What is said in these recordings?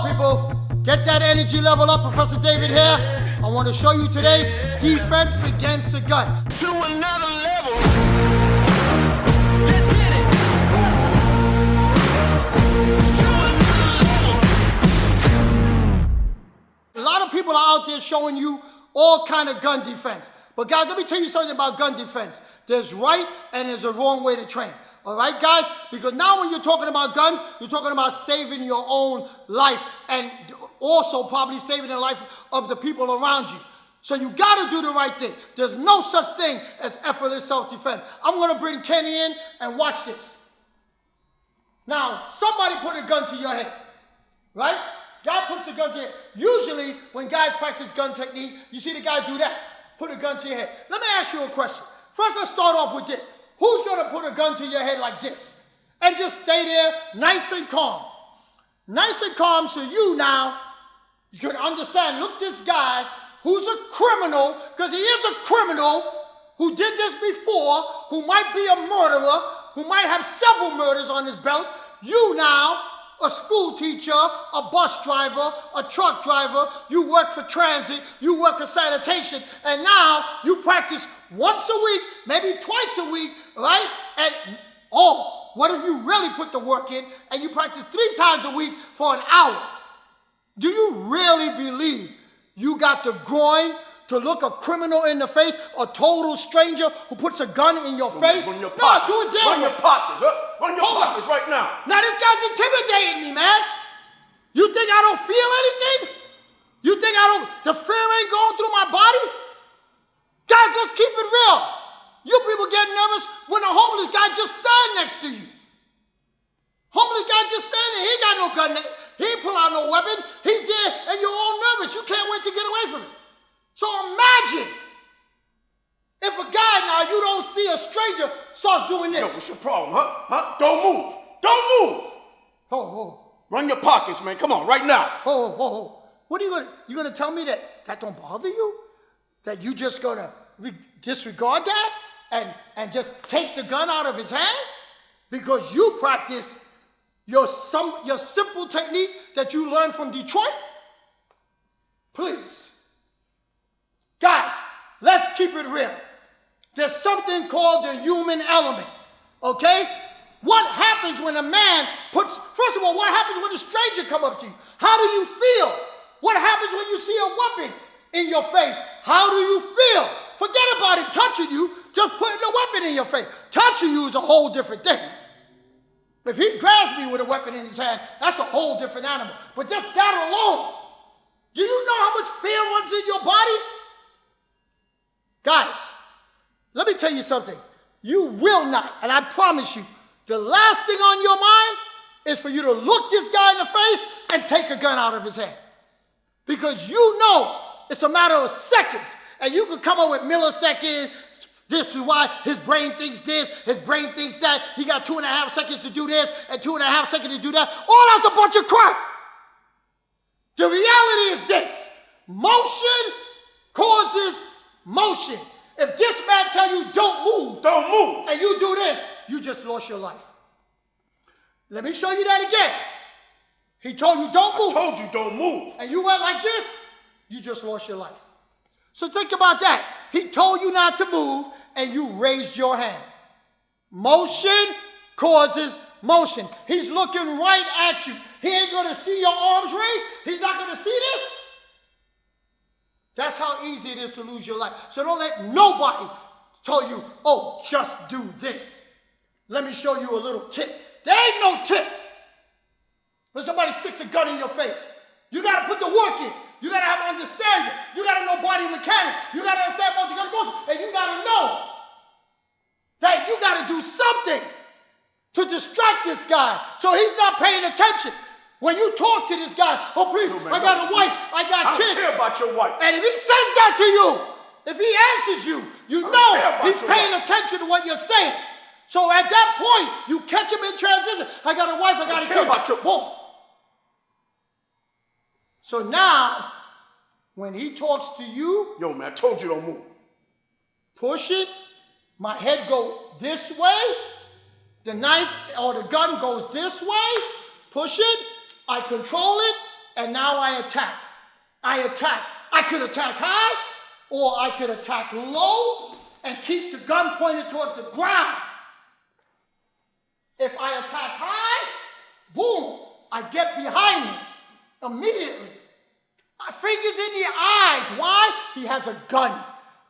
go, people. Get that energy level up. Professor David here. I want to show you today defense against a gun. To another level. Let's hit it. To another level. A lot of people are out there showing you all kind of gun defense. But guys, let me tell you something about gun defense. There's right and there's a wrong way to train. All right, guys? Because now when you're talking about guns, you're talking about saving your own life and also probably saving the life of the people around you. So you got to do the right thing. There's no such thing as effortless self-defense. I'm going to bring Kenny in and watch this. Now, somebody put a gun to your head, right? Guy puts a gun to your head. Usually, when guys practice gun technique, you see the guy do that. Put a gun to your head. Let me ask you a question. First, let's start off with this. Who's going to put a gun to your head like this? And just stay there nice and calm. Nice and calm so you now, you can understand, look, this guy who's a criminal, because he is a criminal who did this before, who might be a murderer, who might have several murders on his belt. You now, a school teacher, a bus driver, a truck driver, you work for transit, you work for sanitation, and now you practice once a week, maybe twice a week, right? And oh, what if you really put the work in and you practice 3 times a week for an hour? Do you really believe you got the groin to look a criminal in the face, a total stranger who puts a gun in your face? Run your pockets. No, do it damn Run your way. pockets. Run your Hold on. pockets right now. Now this guy's intimidating me, man. You think I don't feel anything? You think the fear ain't going through my body? Guys, let's keep it real. You people get nervous when a homeless guy just stand next to you. Homeless guy just standing, he ain't got no gun, he ain't pull out no weapon, he's there and you're all nervous. You can't wait to get away from him. So imagine if a guy now you don't see a stranger starts doing this. Yo, what's your problem, huh? Don't move. Don't move. Oh. Run your pockets, man. Come on, right now. Oh. What are you gonna tell me that don't bother you? That you just gonna disregard that and just take the gun out of his hand? Because you practice your simple technique that you learned from Detroit? Please. Guys, let's keep it real. There's something called the human element, okay? What happens when a man first of all, what happens when a stranger come up to you? How do you feel? What happens when you see a weapon in your face? How do you feel? Forget about him touching you, just putting a weapon in your face. Touching you is a whole different thing. If he grabs me with a weapon in his hand, that's a whole different animal. But just that alone, do you know how much fear runs in your body? Guys, let me tell you something. You will not, and I promise you, the last thing on your mind is for you to look this guy in the face and take a gun out of his hand. Because you know it's a matter of seconds. And you can come up with milliseconds. This is why his brain thinks this, his brain thinks that. He got 2.5 seconds to do this and 2.5 seconds to do that. All that's a bunch of crap. The reality is this. Motion causes motion. If this man tell you don't move, and you do this, you just lost your life. Let me show you that again. He told you don't move. I told you don't move. And you went like this, you just lost your life. So think about that. He told you not to move, and you raised your hands. Motion causes motion. He's looking right at you. He ain't going to see your arms raised. He's not going to see this. That's how easy it is to lose your life. So don't let nobody tell you, oh, just do this. Let me show you a little tip. There ain't no tip. When somebody sticks a gun in your face, you got to put the work in. You got to have understanding. You got to know body mechanics. You got to understand motion. And you got to know that you got to do something to distract this guy so he's not paying attention. When you talk to this guy, oh please, I got a wife, I got kids. I don't care about your wife. And if he says that to you, if he answers you, you know he's paying attention to what you're saying. So at that point, you catch him in transition. I got a wife, I got a kid. Care about your boom. So now, when he talks to you, yo man, I told you don't move. Push it. My head go this way. The knife or the gun goes this way. Push it. I control it. and now I attack. I could attack high, or I could attack low and keep the gun pointed towards the ground. If I attack high, boom, I get behind him immediately. My fingers in the eyes. Why? He has a gun.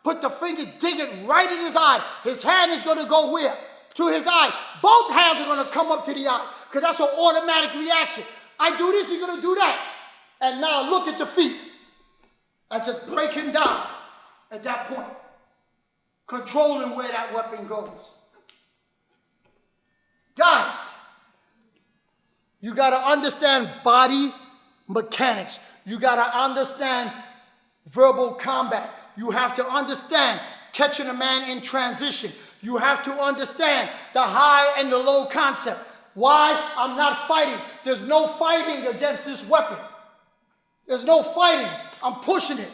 Put the finger, dig it right in his eye. His hand is going to go where? To his eye. Both hands are going to come up to the eye because that's an automatic reaction. I do this, you're going to do that. And now look at the feet. I just break him down at that point, controlling where that weapon goes. Guys, you got to understand body mechanics. You got to understand verbal combat. You have to understand catching a man in transition. You have to understand the high and the low concept. Why? I'm not fighting. There's no fighting against this weapon. There's no fighting. I'm pushing it.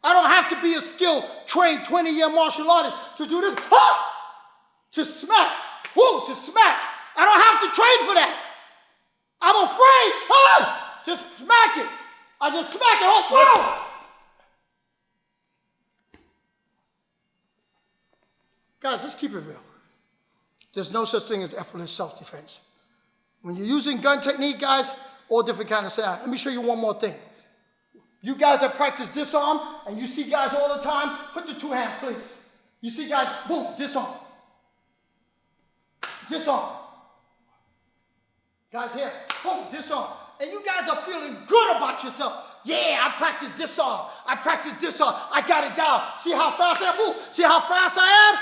I don't have to be a skilled, trained 20-year martial artist to do this. Ah! To smack. Woo, to smack. I don't have to train for that. I'm afraid. Ah! Just smack it. I just smack it. Oh, whoa! Guys, let's keep it real. There's no such thing as effortless self-defense. When you're using gun technique, guys, all different kind of setup. Let me show you one more thing. You guys that practice disarm, and you see guys all the time, put the two hands, please. You see guys, boom, disarm. Disarm. Guys here, boom, disarm. And you guys are feeling good about yourself. Yeah, I practice disarm. I practice disarm. I got it down. See how fast I am? Ooh, see how fast I am?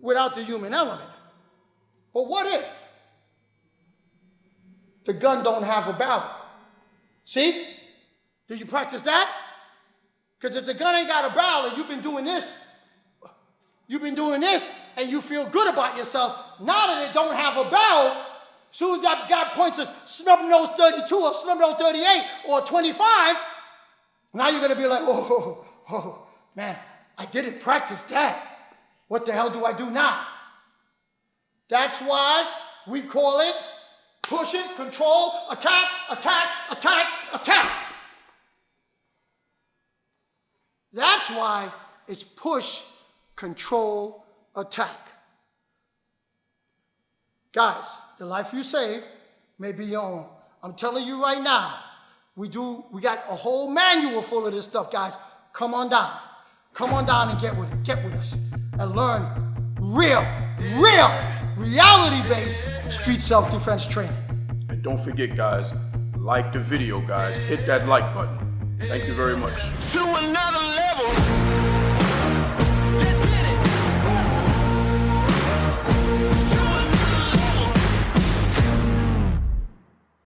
Without the human element. But what if the gun don't have a barrel? See? Did you practice that? Because if the gun ain't got a barrel and you've been doing this, and you feel good about yourself, now that it don't have a barrel, as soon as that guy points a snub nose 32 or snub nose 38 or 25, now you're going to be like, oh, man, I didn't practice that. What the hell do I do now? That's why we call it push it, control, attack, attack, attack, attack. That's why it's push, control, attack. Guys, the life you save may be your own. I'm telling you right now, we got a whole manual full of this stuff, guys. Come on down. Come on down and get with us and learn real, reality-based street self-defense training. And don't forget, guys, like the video, guys. Hit that like button. Thank you very much. To another level.